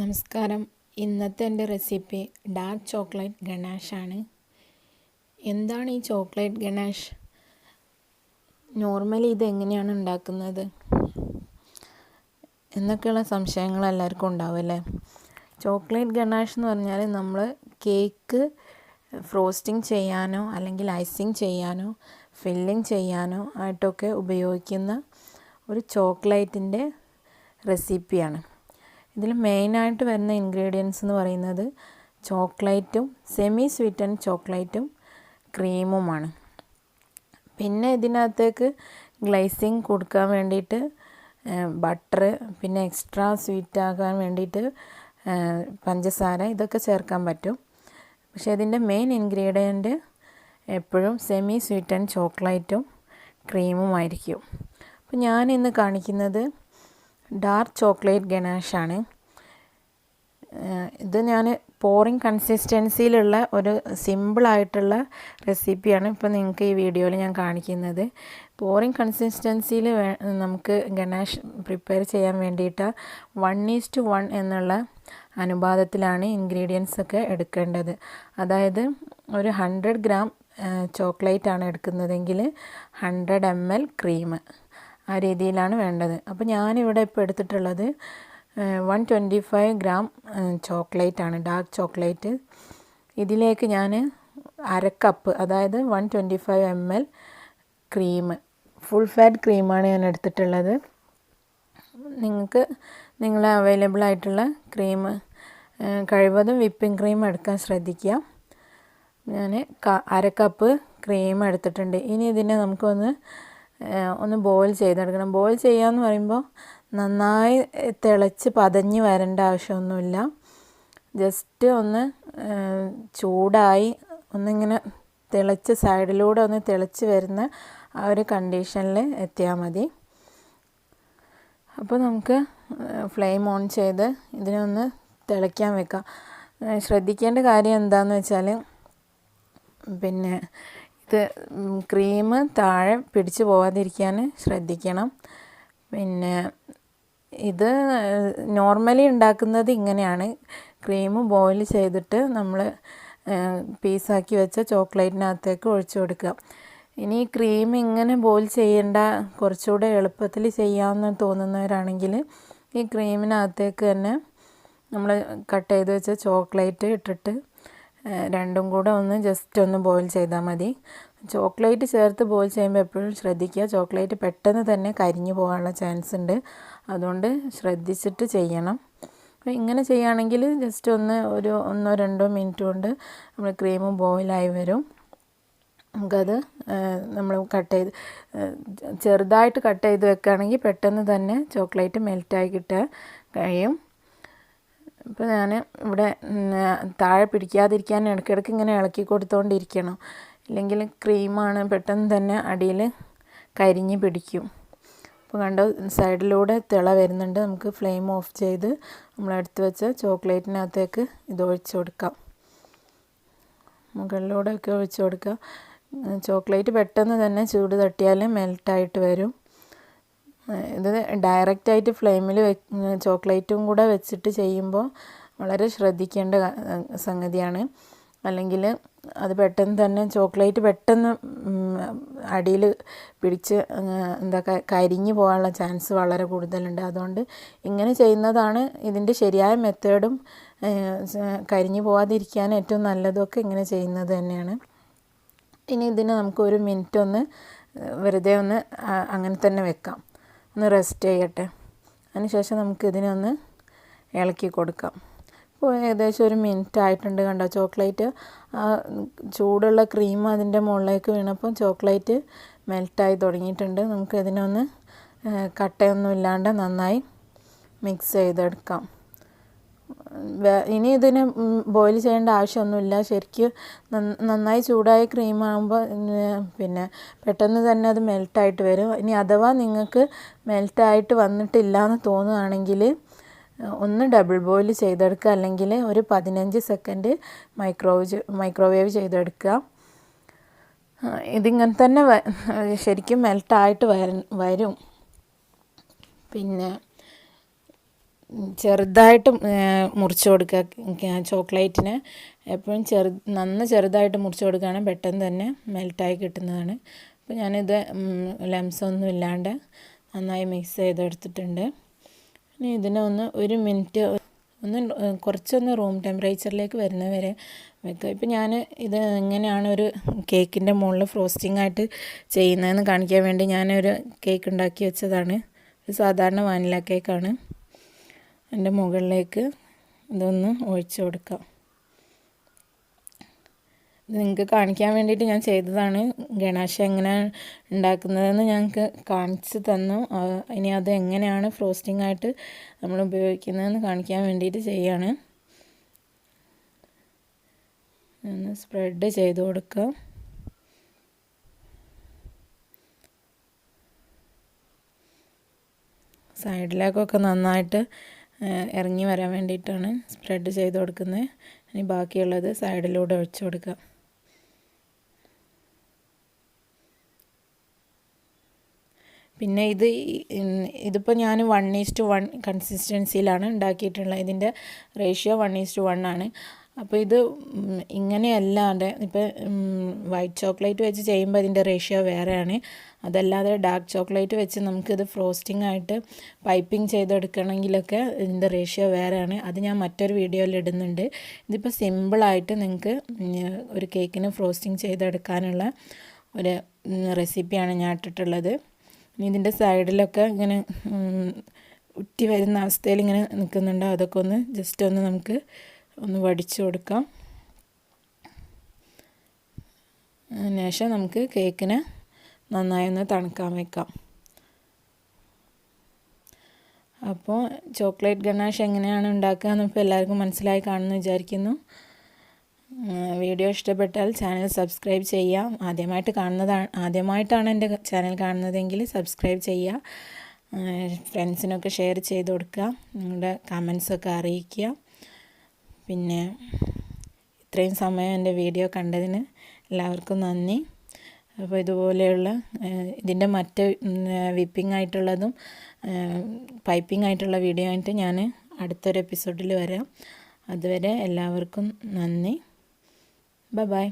നമസ്കാരം. ഇന്നത്തെ എൻ്റെ റെസിപ്പി ഡാർക്ക് ചോക്ലേറ്റ് ഗനാഷാണ്. എന്താണ് ഈ ചോക്ലേറ്റ് ഗനാഷ്? നോർമലി ഇതെങ്ങനെയാണ് ഉണ്ടാക്കുന്നത് എന്നൊക്കെയുള്ള സംശയങ്ങൾ എല്ലാവർക്കും ഉണ്ടാവും അല്ലേ. ചോക്ലേറ്റ് ഗനാഷ് എന്ന് പറഞ്ഞാൽ നമ്മൾ കേക്ക് ഫ്രോസ്റ്റിംഗ് ചെയ്യാനോ അല്ലെങ്കിൽ ഐസിങ് ചെയ്യാനോ ഫില്ലിങ് ചെയ്യാനോ ആയിട്ടൊക്കെ ഉപയോഗിക്കുന്ന ഒരു ചോക്ലേറ്റിൻ്റെ റെസിപ്പിയാണ്. ഇതിൽ മെയിനായിട്ട് വരുന്ന ഇൻഗ്രീഡിയൻസ് എന്ന് പറയുന്നത് ചോക്ലേറ്റും സെമി സ്വീറ്റൻ ചോക്ലേറ്റും ക്രീമുമാണ്. പിന്നെ ഇതിനകത്തേക്ക് ഗ്ലേസിങ് കൊടുക്കാൻ വേണ്ടിയിട്ട് ബട്ടർ, പിന്നെ എക്സ്ട്രാ സ്വീറ്റ് ആകാൻ വേണ്ടിയിട്ട് പഞ്ചസാര, ഇതൊക്കെ ചേർക്കാൻ പറ്റും. പക്ഷേ ഇതിൻ്റെ മെയിൻ ഇൻഗ്രീഡിയൻറ്റ് എപ്പോഴും സെമി സ്വീറ്റൻ ചോക്ലേറ്റും ക്രീമുമായിരിക്കും. അപ്പോൾ ഞാനിന്ന് കാണിക്കുന്നത് ഡാർക്ക് ചോക്ലേറ്റ് ഗനാഷാണ്. ഇത് ഞാൻ പോറിങ് കൺസിസ്റ്റൻസിയിലുള്ള ഒരു സിമ്പിളായിട്ടുള്ള റെസിപ്പിയാണ് ഇപ്പോൾ നിങ്ങൾക്ക് ഈ വീഡിയോയിൽ ഞാൻ കാണിക്കുന്നത്. പോറിങ് കൺസിസ്റ്റൻസിയിൽ നമുക്ക് ഗനാഷ് പ്രിപ്പയർ ചെയ്യാൻ വേണ്ടിയിട്ട് 1:1 എന്നുള്ള അനുപാതത്തിലാണ് ഇൻഗ്രീഡിയൻസ് ഒക്കെ എടുക്കേണ്ടത്. അതായത് ഒരു 100 ഗ്രാം ചോക്ലേറ്റ് ആണ് എടുക്കുന്നതെങ്കിൽ 100 ml ക്രീം, ആ രീതിയിലാണ് വേണ്ടത്. അപ്പോൾ ഞാനിവിടെ ഇപ്പോൾ എടുത്തിട്ടുള്ളത് 125 ഗ്രാം ചോക്ലേറ്റ് ആണ്, ഡാർക്ക് ചോക്ലേറ്റ്. ഇതിലേക്ക് ഞാൻ അരക്കപ്പ്, അതായത് 125 ml ക്രീം, ഫുൾ ഫാറ്റ് ക്രീമാണ് ഞാൻ എടുത്തിട്ടുള്ളത്. നിങ്ങൾക്ക് നിങ്ങളെ അവൈലബിൾ ആയിട്ടുള്ള ക്രീം, കഴിവതും വിപ്പിംഗ് ക്രീം എടുക്കാൻ ശ്രദ്ധിക്കുക. ഞാൻ അരക്കപ്പ് ക്രീം എടുത്തിട്ടുണ്ട്. ഇനി ഇതിനെ ഒന്ന് ബോയിൽ ചെയ്തെടുക്കണം. ബോയിൽ ചെയ്യാന്ന് പറയുമ്പോൾ നന്നായി തിളച്ച് പതഞ്ഞ് വരേണ്ട ആവശ്യമൊന്നുമില്ല. ജസ്റ്റ് ഒന്ന് ചൂടായി ഒന്നിങ്ങനെ തിളച്ച് സൈഡിലൂടെ ഒന്ന് തിളച്ച് വരുന്ന ആ ഒരു കണ്ടീഷനിൽ എത്തിയാൽ മതി. അപ്പോൾ നമുക്ക് ഫ്ലെയിം ഓൺ ചെയ്ത് ഇതിനൊന്ന് തിളയ്ക്കാൻ വെക്കാം. ശ്രദ്ധിക്കേണ്ട കാര്യം എന്താണെന്ന് വെച്ചാൽ, പിന്നെ ഇത് ക്രീം താഴെ പിടിച്ച് പോകാതിരിക്കാൻ ശ്രദ്ധിക്കണം. പിന്നെ ഇത് നോർമലി ഉണ്ടാക്കുന്നത് ഇങ്ങനെയാണ്. ക്രീം ബോയിൽ ചെയ്തിട്ട് നമ്മൾ പീസാക്കി വെച്ച ചോക്ലേറ്റിനകത്തേക്ക് ഒഴിച്ചു കൊടുക്കുക. ഇനി ക്രീം ഇങ്ങനെ ബോയിൽ ചെയ്യേണ്ട, കുറച്ചുകൂടെ എളുപ്പത്തിൽ ചെയ്യാമെന്ന് തോന്നുന്നവരാണെങ്കിൽ ഈ ക്രീമിനകത്തേക്ക് തന്നെ നമ്മൾ കട്ട് ചെയ്ത് വെച്ച ചോക്ലേറ്റ് ഇട്ടിട്ട് രണ്ടും കൂടെ ജസ്റ്റ് ഒന്ന് ബോയിൽ ചെയ്താൽ മതി. ചോക്ലേറ്റ് ചേർത്ത് ബോയിൽ ചെയ്യുമ്പോൾ എപ്പോഴും ശ്രദ്ധിക്കുക, ചോക്ലേറ്റ് പെട്ടെന്ന് തന്നെ കരിഞ്ഞു പോകാനുള്ള ചാൻസ് ഉണ്ട്. അതുകൊണ്ട് ശ്രദ്ധിച്ചിട്ട് ചെയ്യണം. അപ്പോൾ ഇങ്ങനെ ചെയ്യുകയാണെങ്കിൽ ജസ്റ്റ് ഒരു 1-2 മിനിറ്റ് കൊണ്ട് നമ്മൾ ക്രീം ബോയിലായി വരും. നമുക്കത് നമ്മൾ ചെറുതായിട്ട് കട്ട് ചെയ്ത് വെക്കുകയാണെങ്കിൽ പെട്ടെന്ന് തന്നെ ചോക്ലേറ്റ് മെൽറ്റായി കിട്ടാൻ കഴിയും. ഇപ്പോൾ ഞാൻ ഇവിടെ താഴെ പിടിക്കാതിരിക്കാൻ ഇടയ്ക്കിടയ്ക്ക് ഇങ്ങനെ ഇളക്കി കൊടുത്തുകൊണ്ടിരിക്കണം. ഇല്ലെങ്കിൽ ക്രീമാണ് പെട്ടെന്ന് തന്നെ അടിയിൽ കരിഞ്ഞ് പിടിക്കും. അപ്പോൾ കണ്ടോ, സൈഡിലൂടെ തിള വരുന്നുണ്ട്. നമുക്ക് ഫ്ലെയിം ഓഫ് ചെയ്ത് നമ്മളെടുത്ത് വെച്ച ചോക്ലേറ്റിനകത്തേക്ക് ഇത് ഒഴിച്ചു കൊടുക്കാം. മുകളിലൂടെയൊക്കെ ഒഴിച്ചു കൊടുക്കുക. ചോക്ലേറ്റ് പെട്ടെന്ന് തന്നെ ചൂട് തട്ടിയാൽ മെൽറ്റായിട്ട് വരും. ഇത് ഡയറക്റ്റായിട്ട് ഫ്ലെയിമിൽ ചോക്ലേറ്റും കൂടെ വെച്ചിട്ട് ചെയ്യുമ്പോൾ വളരെ ശ്രദ്ധിക്കേണ്ട സംഗതിയാണ്. അല്ലെങ്കിൽ അത് പെട്ടെന്ന് തന്നെ ചോക്ലേറ്റ് പെട്ടെന്ന് അടിയിൽ പിടിച്ച് കരിഞ്ഞു പോകാനുള്ള ചാൻസ് വളരെ കൂടുതലുണ്ട്. അതുകൊണ്ട് ഇങ്ങനെ ചെയ്യുന്നതാണ് ഇതിൻ്റെ ശരിയായ മെത്തേഡും കരിഞ്ഞു പോകാതിരിക്കാൻ ഏറ്റവും നല്ലതൊക്കെ ഇങ്ങനെ ചെയ്യുന്നത് തന്നെയാണ്. ഇനി ഇതിനെ നമുക്ക് 1 മിനിറ്റ് വെറുതെ അങ്ങനെ തന്നെ വെക്കാം, ഒന്ന് റെസ്റ്റ് ചെയ്യട്ടെ. അതിനുശേഷം നമുക്ക് ഇതിനെ ഇളക്കി കൊടുക്കാം. ഇപ്പോൾ ഏകദേശം 1 മിനിറ്റ് ആയിട്ടുണ്ട്. കണ്ടോ, ചോക്ലേറ്റ് ആ ചൂടുള്ള ക്രീം അതിൻ്റെ മുകളിലേക്ക് വീണപ്പോൾ ചോക്ലേറ്റ് മെൽറ്റായി തുടങ്ങിയിട്ടുണ്ട്. നമുക്ക് ഇതിനെ കട്ടയൊന്നും ഇല്ലാണ്ട് നന്നായി മിക്സ് ചെയ്തെടുക്കാം. ഇനി ഇതിന് ബോയിൽ ചെയ്യേണ്ട ആവശ്യമൊന്നുമില്ല. ശരിക്കും നന്നായി ചൂടായ ക്രീം ആകുമ്പോൾ പിന്നെ പെട്ടെന്ന് തന്നെ അത് മെൽറ്റായിട്ട് വരും. ഇനി അഥവാ നിങ്ങൾക്ക് മെൽറ്റായിട്ട് വന്നിട്ടില്ല എന്ന് തോന്നുകയാണെങ്കിൽ ഒന്ന് ഡബിൾ ബോയിൽ ചെയ്തെടുക്കുക, അല്ലെങ്കിൽ ഒരു 15 സെക്കൻഡ് മൈക്രോവേവ് ചെയ്തെടുക്കുക. ഇതിങ്ങനെ തന്നെ ശരിക്കും മെൽട്ടായിട്ട് വരും. പിന്നെ ചെറുതായിട്ട് മുറിച്ച് കൊടുക്കുക. ചോക്ലേറ്റിന് എപ്പോഴും ചെറുതായിട്ട് മുറിച്ച് കൊടുക്കുകയാണെങ്കിൽ പെട്ടെന്ന് തന്നെ മെൽറ്റായി കിട്ടുന്നതാണ്. അപ്പോൾ ഞാനിത് ലംസൊന്നും ഇല്ലാണ്ട് നന്നായി മിക്സ് ചെയ്തെടുത്തിട്ടുണ്ട്. ഇനി ഇതിനെ ഒന്ന് 1 മിനിറ്റ് കുറച്ചൊന്ന് റൂം ടെമ്പറേച്ചറിലേക്ക് വരുന്നവരെ വെക്കുക. ഇപ്പോൾ ഞാൻ ഇത് എങ്ങനെയാണ് ഒരു കേക്കിൻ്റെ മുകളിൽ ഫ്രോസ്റ്റിംഗ് ആയിട്ട് ചെയ്യുന്നതെന്ന് കാണിക്കാൻ വേണ്ടി ഞാനൊരു കേക്ക് ഉണ്ടാക്കി വെച്ചതാണ്. ഒരു സാധാരണ വാനില കേക്കാണ്. അതിൻ്റെ മുകളിലേക്ക് ഇതൊന്ന് ഒഴിച്ച് കൊടുക്കാം. ഇത് നിങ്ങൾക്ക് കാണിക്കാൻ വേണ്ടിയിട്ട് ഞാൻ ചെയ്തതാണ്. ഗണാശ എങ്ങനെ ഉണ്ടാക്കുന്നതെന്ന് ഞങ്ങൾക്ക് കാണിച്ച് തന്നു. ഇനി അത് എങ്ങനെയാണ് ഫ്രോസ്റ്റിംഗ് ആയിട്ട് നമ്മൾ ഉപയോഗിക്കുന്നതെന്ന് കാണിക്കാൻ വേണ്ടിയിട്ട് ചെയ്യാണ്. ഒന്ന് സ്പ്രെഡ് ചെയ്ത് കൊടുക്കുക. സൈഡിലേക്കൊക്കെ നന്നായിട്ട് ഇറങ്ങി വരാൻ വേണ്ടിയിട്ടാണ് സ്പ്രെഡ് ചെയ്ത് കൊടുക്കുന്നത്. ഇനി ബാക്കിയുള്ളത് സൈഡിലൂടെ ഒഴിച്ചു കൊടുക്കുക. പിന്നെ ഇതിപ്പോൾ ഞാൻ 1:1 കൺസിസ്റ്റൻസിയിലാണ് ഉണ്ടാക്കിയിട്ടുള്ളത്. ഇതിൻ്റെ റേഷ്യോ 1:1 ആണ്. അപ്പോൾ ഇത് ഇങ്ങനെയല്ലാതെ ഇപ്പോൾ വൈറ്റ് ചോക്ലേറ്റ് വെച്ച് ചെയ്യുമ്പോൾ ഇതിൻ്റെ റേഷ്യോ വേറെയാണ്. അതല്ലാതെ ഡാർക്ക് ചോക്ലേറ്റ് വെച്ച് നമുക്കിത് ഫ്രോസ്റ്റിംഗ് ആയിട്ട് പൈപ്പിംഗ് ചെയ്തെടുക്കണമെങ്കിലൊക്കെ ഇതിൻ്റെ റേഷ്യോ വേറെയാണ്. അത് ഞാൻ മറ്റൊരു വീഡിയോയിൽ ഇടുന്നുണ്ട്. ഇതിപ്പോൾ സിമ്പിളായിട്ട് നിങ്ങൾക്ക് ഒരു കേക്കിന് ഫ്രോസ്റ്റിംഗ് ചെയ്തെടുക്കാനുള്ള ഒരു റെസിപ്പിയാണ് ഞാൻ ഇട്ടിട്ടുള്ളത്. ഇനി ഇതിൻ്റെ സൈഡിലൊക്കെ ഇങ്ങനെ ഉറ്റി വരുന്ന അവസ്ഥയിൽ ഇങ്ങനെ നിൽക്കുന്നുണ്ട്. അതൊക്കെ ഒന്ന് ജസ്റ്റ് ഒന്ന് നമുക്ക് ഒന്ന് വടിച്ചു കൊടുക്കാം. അതിനുശേഷം നമുക്ക് കേക്കിന് നന്നായി ഒന്ന് തണുക്കാൻ വെക്കാം. അപ്പോൾ ചോക്ലേറ്റ് ഗണാഷ് എങ്ങനെയാണ് ഉണ്ടാക്കുക എന്നിപ്പോൾ എല്ലാവർക്കും മനസ്സിലായി കാണുമെന്ന് വിചാരിക്കുന്നു. വീഡിയോ ഇഷ്ടപ്പെട്ടാൽ ചാനൽ സബ്സ്ക്രൈബ് ചെയ്യാം. ആദ്യമായിട്ടാണ് എൻ്റെ ചാനൽ കാണുന്നതെങ്കിൽ സബ്സ്ക്രൈബ് ചെയ്യുക. ഫ്രണ്ട്സിനൊക്കെ ഷെയർ ചെയ്ത് കൊടുക്കുക. നിങ്ങളുടെ കമൻസൊക്കെ അറിയിക്കുക. പിന്നെ ഇത്രയും സമയം എൻ്റെ വീഡിയോ കണ്ടതിന് എല്ലാവർക്കും നന്ദി. അപ്പോൾ ഇതുപോലെയുള്ള ഇതിൻ്റെ മറ്റ് വിപ്പിംഗ് ആയിട്ടുള്ളതും പൈപ്പിംഗ് ആയിട്ടുള്ള വീഡിയോ ആയിട്ട് ഞാൻ അടുത്തൊരു എപ്പിസോഡിൽ വരാം. അതുവരെ എല്ലാവർക്കും നന്ദി. ബൈ.